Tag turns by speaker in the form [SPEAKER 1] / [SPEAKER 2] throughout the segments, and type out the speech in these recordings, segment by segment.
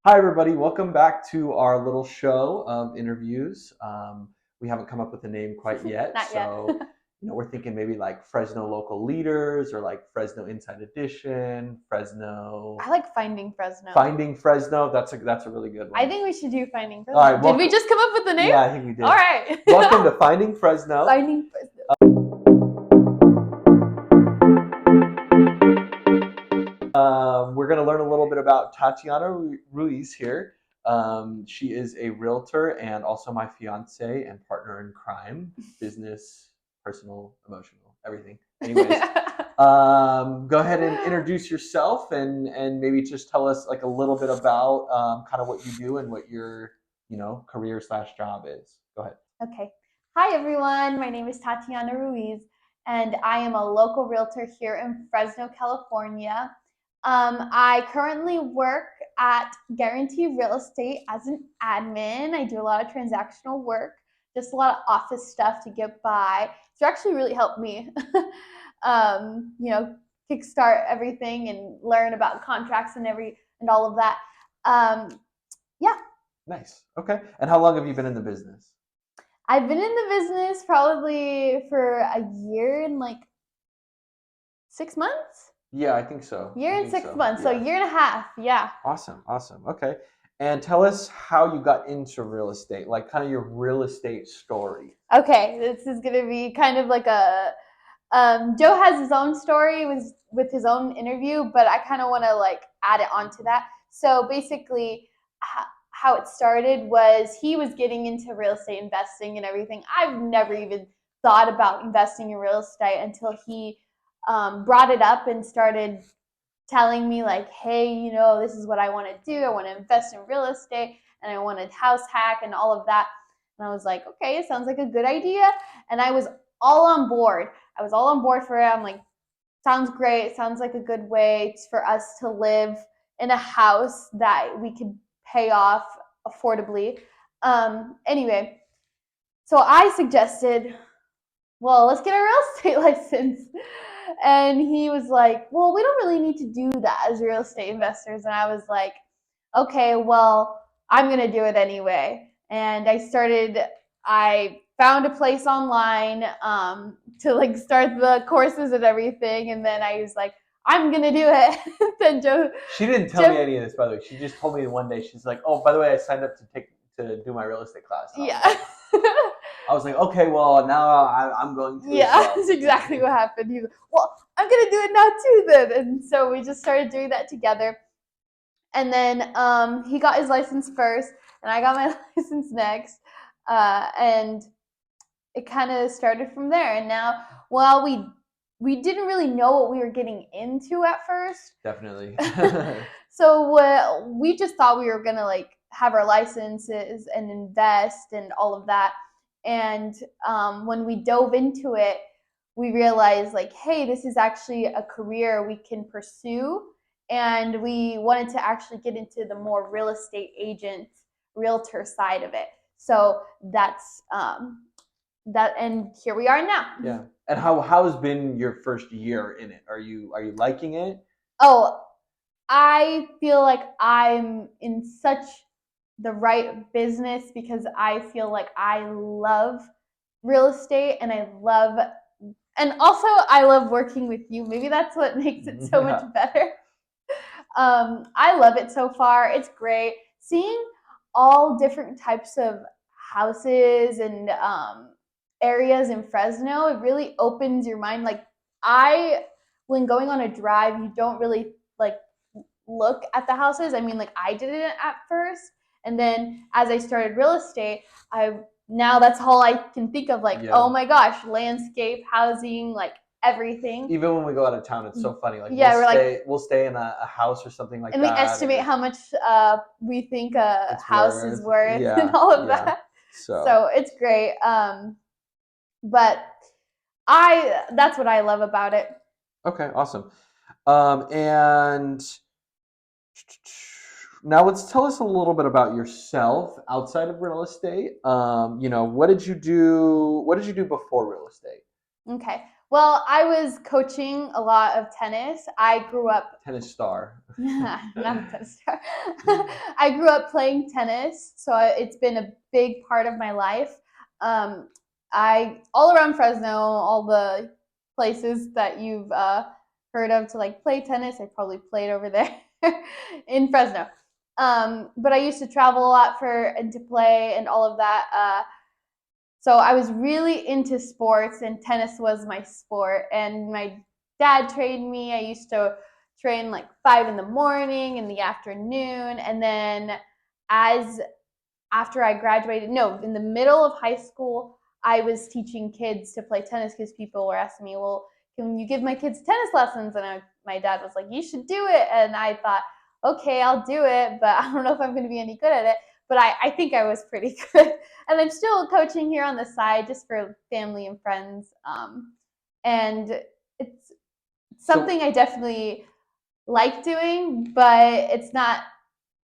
[SPEAKER 1] Hi, everybody. Welcome back to our little show of interviews. We haven't come up with a name quite yet,
[SPEAKER 2] Not yet.
[SPEAKER 1] so we're thinking maybe like Fresno local leaders or like Fresno Inside Edition, Fresno
[SPEAKER 2] I like Finding Fresno.
[SPEAKER 1] Finding Fresno. That's a really good one.
[SPEAKER 2] I think we should do Finding
[SPEAKER 1] All right,
[SPEAKER 2] Fresno. Did we just come up with the name?
[SPEAKER 1] Yeah, I think we did.
[SPEAKER 2] All right.
[SPEAKER 1] Welcome to Finding Fresno.
[SPEAKER 2] Finding Fresno.
[SPEAKER 1] We're going to learn a little bit about Tatiana Ruiz here. She is a realtor and also my fiance and partner in crime, business, personal, emotional, everything. Anyways, go ahead and introduce yourself and maybe just tell us like a little bit about kind of what you do and what your career/job is. Go ahead.
[SPEAKER 2] Okay. Hi, everyone. My name is Tatiana Ruiz, and I am a local realtor here in Fresno, California. I currently work at Guarantee Real Estate as an admin. I do a lot of transactional work, just a lot of office stuff to get by. It's actually really helped me, kickstart everything and learn about contracts and all of that. Yeah.
[SPEAKER 1] Nice. Okay. And how long have you been in the business?
[SPEAKER 2] I've been in the business probably for a year and like 6 months.
[SPEAKER 1] Yeah, I think so.
[SPEAKER 2] Year and 6 months, so a year and a half. Yeah.
[SPEAKER 1] Awesome. Okay. And tell us how you got into real estate, like kind of your real estate story.
[SPEAKER 2] Okay, this is gonna be kind of like a Joe has his own story with his own interview, but I kind of want to like add it onto that. So basically, how it started was he was getting into real estate investing and everything. I've never even thought about investing in real estate until he brought it up and started telling me like, hey, this is what I want to do. I want to invest in real estate and I want to house hack and all of that. And I was like, okay, it sounds like a good idea. And I was all on board. For it. I'm like, sounds great. Sounds like a good way for us to live in a house that we could pay off affordably. Anyway, so I suggested, well, let's get a real estate license. And he was like, well, we don't really need to do that as real estate investors. And I was like, okay, well, I'm going to do it anyway. And I found a place online to like start the courses and everything. And then I was like, I'm going to do it. Then
[SPEAKER 1] She didn't tell me any of this, by the way. She just told me one day, she's like, oh, by the way, I signed up to do my real estate class.
[SPEAKER 2] Yeah.
[SPEAKER 1] I was like, okay, well, now I'm going to.
[SPEAKER 2] Yeah, that's exactly what happened. He was like, well, I'm going to do it now too then. And so we just started doing that together. And then he got his license first, and I got my license next. And it kind of started from there. And now, well, we didn't really know what we were getting into at first.
[SPEAKER 1] Definitely.
[SPEAKER 2] So we just thought we were going to like have our licenses and invest and all of that. And when we dove into it, we realized like, hey, this is actually a career we can pursue. And we wanted to actually get into the more real estate agent, realtor side of it. So that's that, and here we are now.
[SPEAKER 1] Yeah. And how has been your first year in it? Are you liking it?
[SPEAKER 2] Oh, I feel like I'm in such the right business because I feel like I love real estate and I love working with you. Maybe that's what makes it so much better. I love it so far. It's great seeing all different types of houses and areas in Fresno. It really opens your mind. Like when going on a drive, you don't really like look at the houses. I mean, like I did it at first. And then as I started real estate, now that's all I can think of. Like, oh my gosh, landscape, housing, like everything.
[SPEAKER 1] Even when we go out of town, it's so funny. Like, we'll stay in a house or something like that.
[SPEAKER 2] And we estimate how much we think a house is worth and all of that. So it's great. But that's what I love about it.
[SPEAKER 1] Okay, awesome. And now let's tell us a little bit about yourself outside of real estate. What did you do before real estate?
[SPEAKER 2] Okay. Well, I was coaching a lot of tennis. I grew up
[SPEAKER 1] Tennis star.
[SPEAKER 2] not a tennis star. I grew up playing tennis, so it's been a big part of my life. Um, I all around Fresno, all the places that you've heard of to like play tennis, I probably played over there in Fresno. But I used to travel a lot for and to play and all of that. So I was really into sports, and tennis was my sport. And my dad trained me. I used to train like 5 in the morning, in the afternoon, and then as after I graduated, no, in the middle of high school, I was teaching kids to play tennis because people were asking me, well, can you give my kids tennis lessons? And my dad was like, you should do it. And I thought, okay, I'll do it, but I don't know if I'm going to be any good at it. But I think I was pretty good. And I'm still coaching here on the side just for family and friends. And it's something I definitely like doing, but it's not,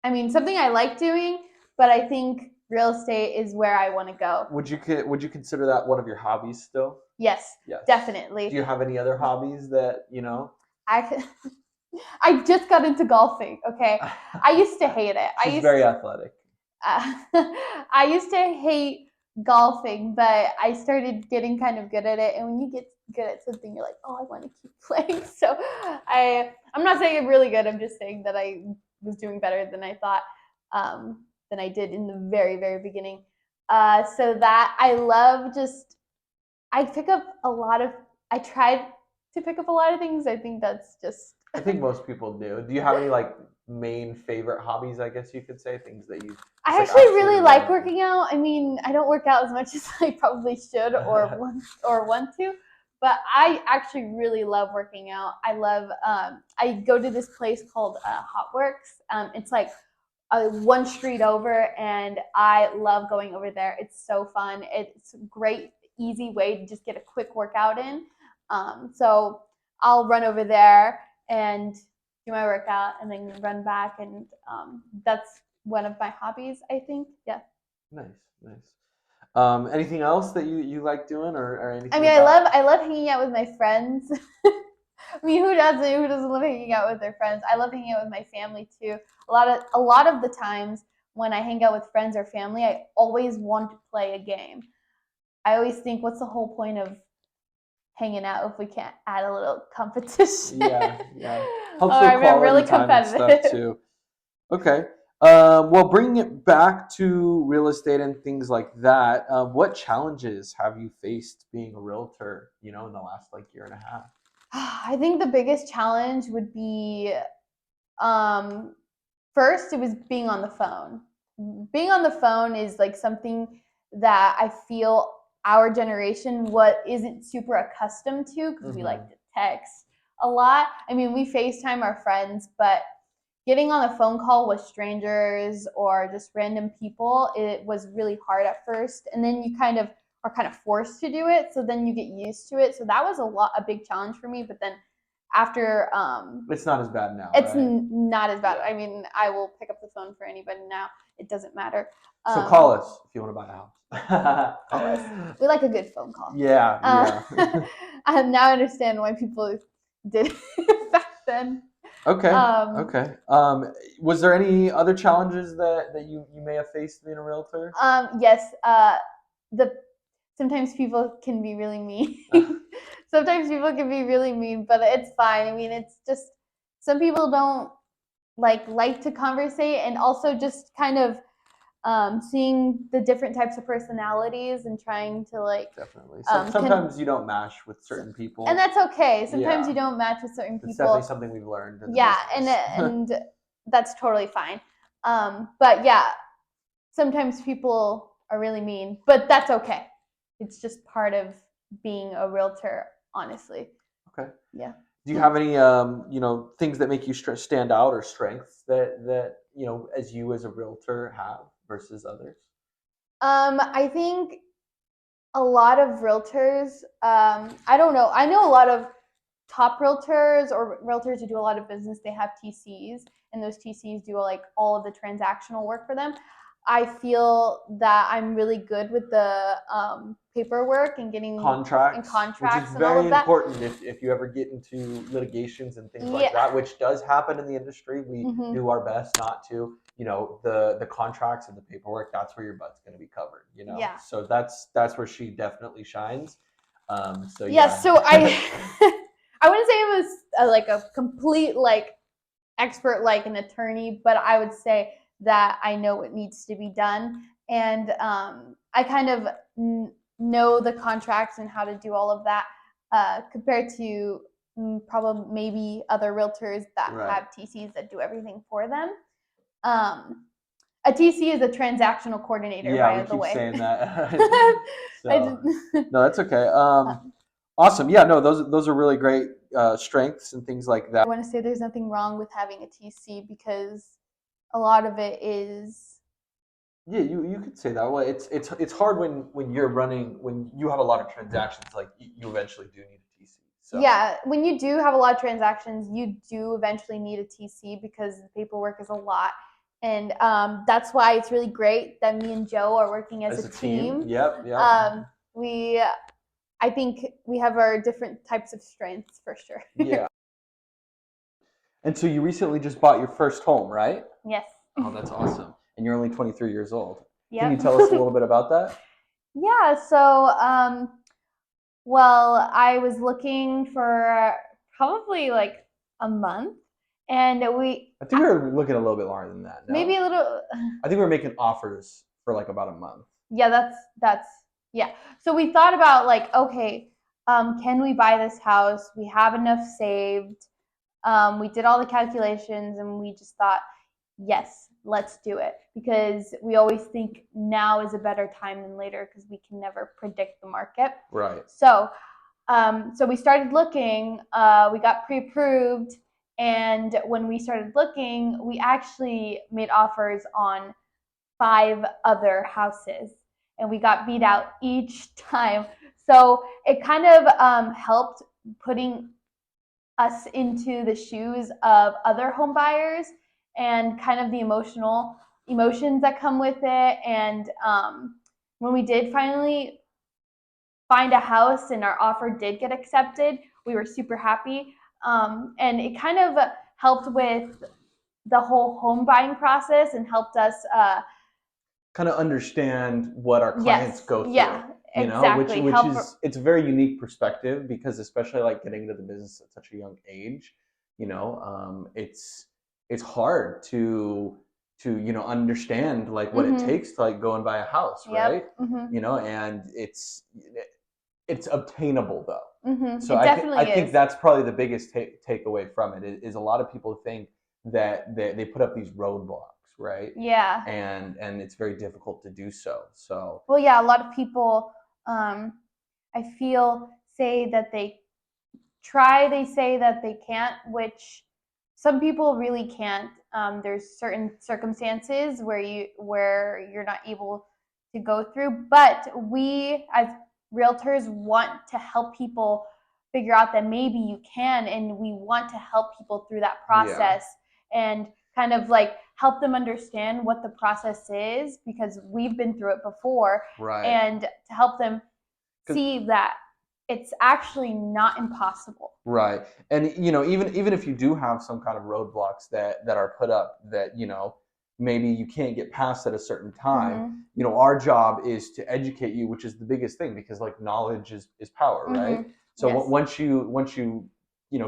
[SPEAKER 2] I mean, something I like doing, but I think real estate is where I want to go.
[SPEAKER 1] Would you consider that one of your hobbies still?
[SPEAKER 2] Yes,
[SPEAKER 1] Yes.
[SPEAKER 2] definitely.
[SPEAKER 1] Do you have any other hobbies that you know?
[SPEAKER 2] I I just got into golfing. Okay, I used to hate it.
[SPEAKER 1] She's very athletic.
[SPEAKER 2] I used to hate golfing, but I started getting kind of good at it. And when you get good at something, you're like, oh, I want to keep playing. So I'm not saying I'm really good. I'm just saying that I was doing better than I thought, than I did in the very, very beginning. So that I love just, I pick up a lot of, I tried to pick up a lot of things. I think that's just.
[SPEAKER 1] I think most people do. Do you have any like main favorite hobbies? I guess you could say things that you.
[SPEAKER 2] I actually really like working out. I mean, I don't work out as much as I probably should or want to, but I actually really love working out. I love. I go to this place called Hot Works. It's like one street over, and I love going over there. It's so fun. It's a great, easy way to just get a quick workout in. So I'll run over there and do my workout and then run back, and that's one of my hobbies, I think. Yeah.
[SPEAKER 1] Nice, nice. Anything else that you like doing or anything?
[SPEAKER 2] I mean, I love hanging out with my friends. I mean, who doesn't? Who doesn't love hanging out with their friends? I love hanging out with my family too. A lot of the times when I hang out with friends or family, I always want to play a game. I always think, what's the whole point of hanging out if we can't add a little competition?
[SPEAKER 1] Yeah. Helps
[SPEAKER 2] Or
[SPEAKER 1] with
[SPEAKER 2] I'm really
[SPEAKER 1] quality time and
[SPEAKER 2] competitive.
[SPEAKER 1] stuff too. Okay. Well, bringing it back to real estate and things like that, what challenges have you faced being a realtor, in the last like year and a half?
[SPEAKER 2] I think the biggest challenge would be, um, first, it was being on the phone. Being on the phone is like something that I feel our generation what isn't super accustomed to because we like to text a lot. I mean, we FaceTime our friends, but getting on a phone call with strangers or just random people, it was really hard at first. And then you kind of are kind of forced to do it. So then you get used to it. So that was a big challenge for me. But then after
[SPEAKER 1] It's not as bad now,
[SPEAKER 2] it's
[SPEAKER 1] right?
[SPEAKER 2] not as bad. I mean, I will pick up the phone for anybody now. It doesn't matter.
[SPEAKER 1] So call us if you want to buy a house.
[SPEAKER 2] Call us. We like a good phone call.
[SPEAKER 1] Yeah.
[SPEAKER 2] I now understand why people did it back then.
[SPEAKER 1] Okay. Okay. Was there any other challenges that you may have faced being a realtor?
[SPEAKER 2] Yes. The Sometimes people can be really mean. Sometimes people can be really mean, but it's fine. I mean, it's just some people don't like to conversate, and also just kind of seeing the different types of personalities and trying to
[SPEAKER 1] Definitely. Sometimes you don't match with certain people,
[SPEAKER 2] and that's okay. Sometimes you don't match with certain people.
[SPEAKER 1] It's definitely something we've learned.
[SPEAKER 2] Yeah, and that's totally fine. But yeah, sometimes people are really mean, but that's okay. It's just part of being a realtor, honestly.
[SPEAKER 1] Okay.
[SPEAKER 2] Yeah.
[SPEAKER 1] Do you have any things that make you stand out or strengths that as you as a realtor have versus others?
[SPEAKER 2] I think a lot of realtors, I don't know. I know a lot of top realtors or realtors who do a lot of business. They have TCs, and those TCs do like all of the transactional work for them. I feel that I'm really good with the paperwork and getting
[SPEAKER 1] Contracts, which is
[SPEAKER 2] and all
[SPEAKER 1] very
[SPEAKER 2] of that.
[SPEAKER 1] important if you ever get into litigations and things like
[SPEAKER 2] Yeah.
[SPEAKER 1] that, which does happen in the industry. We
[SPEAKER 2] Mm-hmm.
[SPEAKER 1] do our best not to. The contracts and the paperwork, that's where your butt's going to be covered.
[SPEAKER 2] Yeah.
[SPEAKER 1] So that's where she definitely shines. So
[SPEAKER 2] Yeah.
[SPEAKER 1] yeah.
[SPEAKER 2] So I wouldn't say it was like a complete like expert like an attorney, but I would say that I know what needs to be done, and I kind of know the contracts and how to do all of that compared to probably maybe other realtors that
[SPEAKER 1] Right.
[SPEAKER 2] have TCs that do everything for them. Um, a TC is a transactional coordinator,
[SPEAKER 1] Yeah,
[SPEAKER 2] by
[SPEAKER 1] we
[SPEAKER 2] the
[SPEAKER 1] keep
[SPEAKER 2] way.
[SPEAKER 1] saying that.
[SPEAKER 2] I
[SPEAKER 1] So
[SPEAKER 2] just,
[SPEAKER 1] no, that's okay. Awesome. Yeah, no, those are really great strengths and things like
[SPEAKER 2] I
[SPEAKER 1] that.
[SPEAKER 2] want to say there's nothing wrong with having a TC because a lot of it is.
[SPEAKER 1] Yeah, you could say that. Well, it's hard when you're running when you have a lot of transactions. Like you eventually do need a TC. So
[SPEAKER 2] Yeah, when you do have a lot of transactions, you do eventually need a TC because the paperwork is a lot. And that's why it's really great that me and Joe are working as a team.
[SPEAKER 1] Yep.
[SPEAKER 2] We, I think we have our different types of strengths for sure.
[SPEAKER 1] Yeah. And so you recently just bought your first home, right?
[SPEAKER 2] Yes.
[SPEAKER 1] Oh, that's awesome. And you're only 23 years old. Can you
[SPEAKER 2] Yep.
[SPEAKER 1] tell us a little bit about that?
[SPEAKER 2] Yeah. So, well, I was looking for probably like a month, and we
[SPEAKER 1] I think we were looking a little bit longer than that. No?
[SPEAKER 2] maybe a little.
[SPEAKER 1] I think we were making offers for like about a month.
[SPEAKER 2] Yeah, that's yeah. So we thought about like, okay, can we buy this house? We have enough saved. We did all the calculations, and we just thought, yes, let's do it, because we always think now is a better time than later because we can never predict the market.
[SPEAKER 1] Right.
[SPEAKER 2] So we started looking. We got pre-approved, and when we started looking, we actually made offers on 5 other houses, and we got beat out each time. So it kind of helped putting us into the shoes of other home buyers and kind of the emotions that come with it. And when we did finally find a house and our offer did get accepted, we were super happy. And it kind of helped with the whole home buying process and helped us
[SPEAKER 1] kind of understand what our clients go through.
[SPEAKER 2] Yeah, exactly.
[SPEAKER 1] Which is it's a very unique perspective because especially like getting into the business at such a young age, it's hard to understand like what it takes to like go and buy a house, right? And it's obtainable though. So I think that's probably the biggest takeaway from it is a lot of people think that they put up these roadblocks, right?
[SPEAKER 2] Yeah.
[SPEAKER 1] And it's very difficult to do so. So
[SPEAKER 2] well, yeah, a lot of people I feel say that they say that they can't, which some people really can't. There's certain circumstances where you're not able to go through, but we as realtors want to help people figure out that maybe you can, and we want to help people through that process and kind of like help them understand what the process is because we've been through it before,
[SPEAKER 1] right.
[SPEAKER 2] And to help them see that it's actually not impossible.
[SPEAKER 1] Right. And even if you do have some kind of roadblocks that are put up that, maybe you can't get past at a certain time, our job is to educate you, which is the biggest thing because like knowledge is power, right? So once you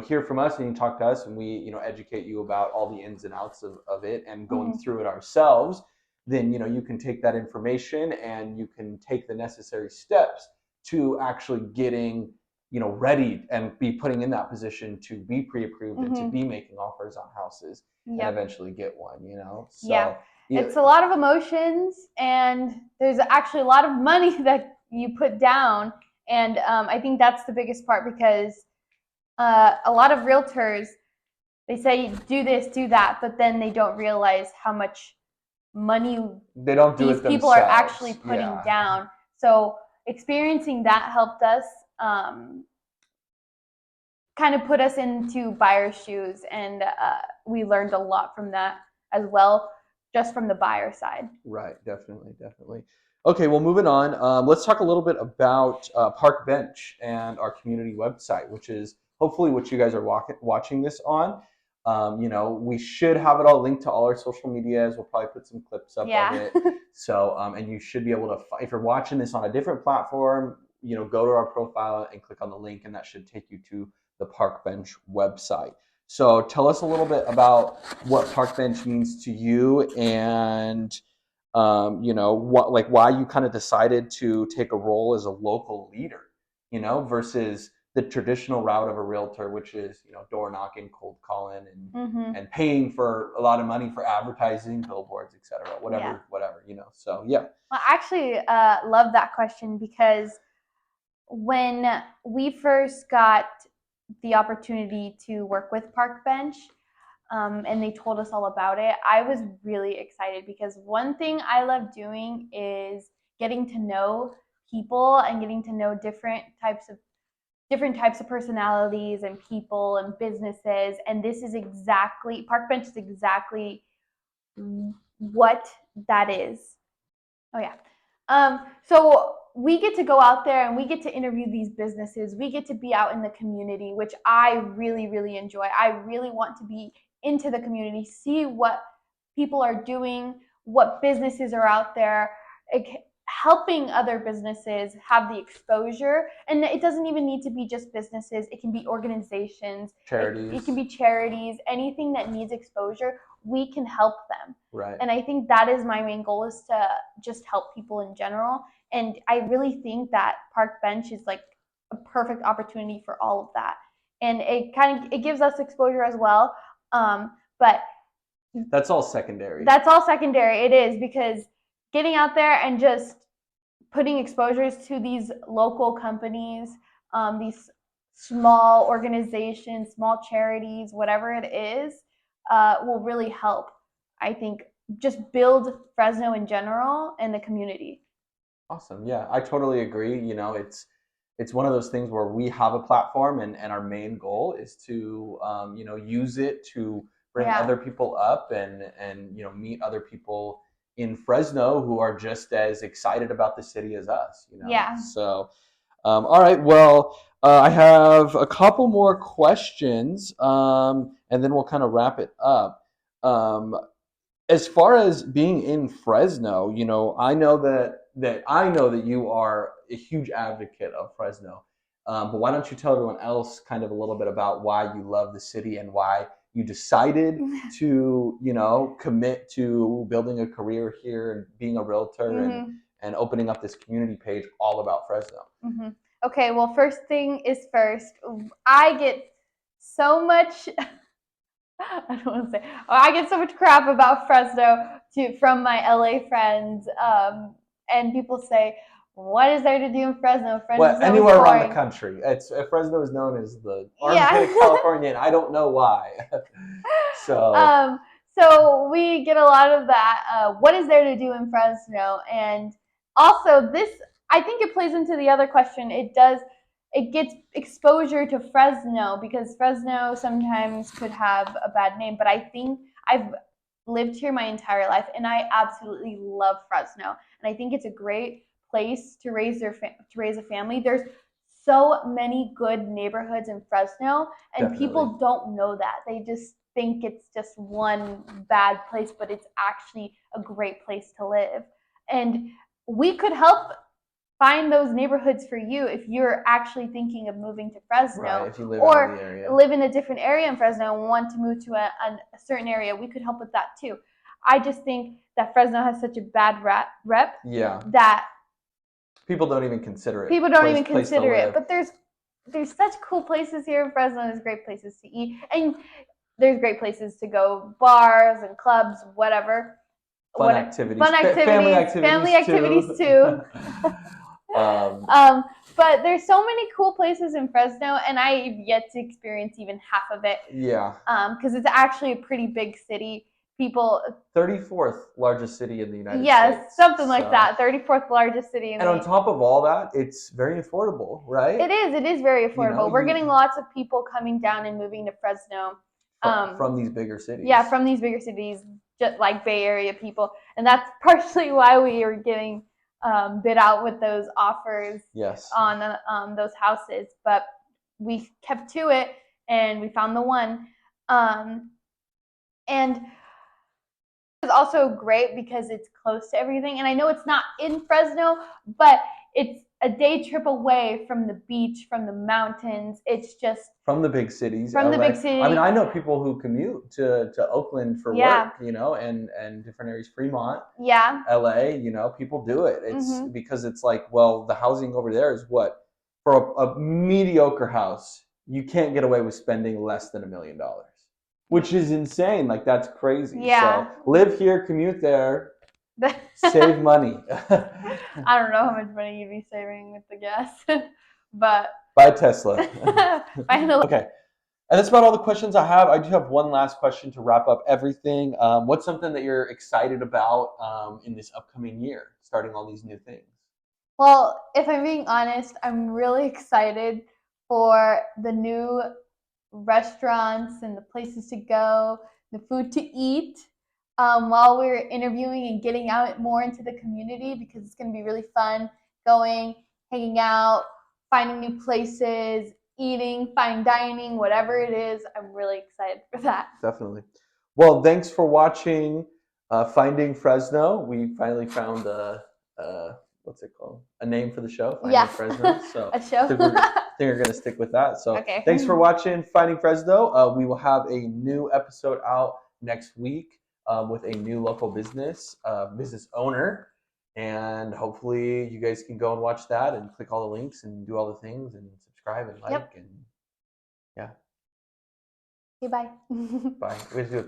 [SPEAKER 1] hear from us and you talk to us and we, educate you about all the ins and outs of it and going through it ourselves, then, you can take that information and you can take the necessary steps to actually getting ready and be putting in that position to be pre-approved and to be making offers on houses and eventually get one, So
[SPEAKER 2] it's a lot of emotions and there's actually a lot of money that you put down. And I think that's the biggest part because a lot of realtors, they say do this, do that, but then they don't realize how much money
[SPEAKER 1] they don't do
[SPEAKER 2] these people are actually putting down. So experiencing that helped us kind of put us into buyer's shoes, and we learned a lot from that as well. just from the buyer side.
[SPEAKER 1] Right, definitely. Okay, well, moving on. Let's talk a little bit about Park Bench and our community website, which is hopefully what you guys are watching this on. We should have it all linked to all our social medias. We'll probably put some clips up of it. So, and you should be able to, if you're watching this on a different platform, go to our profile and click on the link, and that should take you to the Park Bench website. So tell us a little bit about what Park Bench means to you, and why you kind of decided to take a role as a local leader, versus the traditional route of a realtor, which is door knocking, cold calling, and paying for a lot of money for advertising, billboards, etc. Whatever. So yeah.
[SPEAKER 2] Well, I actually love that question, because when we first got the opportunity to work with Park Bench, and they told us all about it, I was really excited, because one thing I love doing is getting to know people and getting to know different types of personalities and people and businesses. And this is exactly, Park Bench is exactly what that is. Oh yeah. So we get to go out there and we get to interview these businesses. We get to be out in the community, which I really, really enjoy. I really want to be into the community, see what people are doing, what businesses are out there, helping other businesses have the exposure. And it doesn't even need to be just businesses. It can be organizations,
[SPEAKER 1] charities.
[SPEAKER 2] It can be charities, anything that needs exposure. We can help them.
[SPEAKER 1] Right.
[SPEAKER 2] And I think that is my main goal, is to just help people in general. And I really think that Park Bench is like a perfect opportunity for all of that. And it gives us exposure as well. But
[SPEAKER 1] that's all secondary.
[SPEAKER 2] That's all secondary. It is, because getting out there and just putting exposures to these local companies, these small organizations, small charities, whatever it is, will really help, I think, just build Fresno in general and the community.
[SPEAKER 1] Awesome. Yeah, I totally agree. It's one of those things where we have a platform, and our main goal is to use it to bring other people up, and meet other people in Fresno who are just as excited about the city as us.
[SPEAKER 2] Yeah.
[SPEAKER 1] So, all right. Well, I have a couple more questions, and then we'll kind of wrap it up. As far as being in Fresno, I know that you are a huge advocate of Fresno. But why don't you tell everyone else kind of a little bit about why you love the city and why you decided to commit to building a career here and being a realtor, and opening up this community page all about Fresno.
[SPEAKER 2] Okay, well, first thing is first. I get so much I don't want to say. I get so much crap about Fresno from my LA friends, and people say, "What is there to do in Fresno?"
[SPEAKER 1] Well, anywhere around the country, Fresno is known as the armpit of California, and I don't know why.
[SPEAKER 2] So we get a lot of that. What is there to do in Fresno? And also, this, I think it plays into the other question. It gets exposure to Fresno, because Fresno sometimes could have a bad name, but I think I've lived here my entire life, and I absolutely love Fresno, and I think it's a great place to raise a family. There's so many good neighborhoods in Fresno, and
[SPEAKER 1] Definitely.
[SPEAKER 2] People don't know that. They just think it's just one bad place, but it's actually a great place to live. And we could help find those neighborhoods for you if you're actually thinking of moving to Fresno,
[SPEAKER 1] right, if you live
[SPEAKER 2] or
[SPEAKER 1] out of the area.
[SPEAKER 2] Live in a different area in Fresno and want to move to a certain area. We could help with that too. I just think that Fresno has such a bad rep that
[SPEAKER 1] people don't even consider it.
[SPEAKER 2] People don't even consider it. But there's such cool places here in Fresno. There's great places to eat, and there's great places to go, bars and clubs, whatever.
[SPEAKER 1] Fun activities,
[SPEAKER 2] family activities too. But there's so many cool places in Fresno, and I've yet to experience even half of it.
[SPEAKER 1] Yeah.
[SPEAKER 2] Because it's actually a pretty big city.
[SPEAKER 1] 34th largest city in the United States.
[SPEAKER 2] Yes, something like that. 34th largest city in
[SPEAKER 1] the United States. And on top of all that, it's very affordable, right?
[SPEAKER 2] It is very affordable. We're getting lots of people coming down and moving to Fresno.
[SPEAKER 1] from these bigger cities.
[SPEAKER 2] Yeah, from these bigger cities, just like Bay Area people, and that's partially why we were getting bid out with those offers.
[SPEAKER 1] Yes.
[SPEAKER 2] On those houses, but we kept to it and we found the one, and it's also great because it's close to everything. And I know it's not in Fresno, but it's a day trip away from the beach, from the mountains. It's just
[SPEAKER 1] from the big cities.
[SPEAKER 2] From
[SPEAKER 1] LA.
[SPEAKER 2] the big city.
[SPEAKER 1] I mean, I know people who commute to Oakland for work, you know, and different areas, Fremont, LA, you know, people do it. It's because it's like, well, the housing over there is what? For a mediocre house, you can't get away with spending less than $1 million. Which is insane. Like, that's crazy.
[SPEAKER 2] Yeah.
[SPEAKER 1] So live here, commute there, save money.
[SPEAKER 2] I don't know how much money you'd be saving with the gas, but
[SPEAKER 1] buy a Tesla. Okay. And that's about all the questions I have. I do have one last question to wrap up everything. What's something that you're excited about in this upcoming year, starting all these new things?
[SPEAKER 2] Well, if I'm being honest, I'm really excited for the new restaurants and the places to go, the food to eat while we're interviewing and getting out more into the community, because it's going to be really fun going, hanging out, finding new places, eating, fine dining, whatever it is. I'm really excited for that.
[SPEAKER 1] Definitely. Well, thanks for watching Finding Fresno. We finally found what's it called? A name for the show, Finding Fresno. So
[SPEAKER 2] a show.
[SPEAKER 1] I think we're going to stick with that. So thanks for watching Finding Fresno. We will have a new episode out next week with a new local business owner. And hopefully you guys can go and watch that and click all the links and do all the things and subscribe and like. And yeah.
[SPEAKER 2] Okay, bye.
[SPEAKER 1] Bye. We have to do it.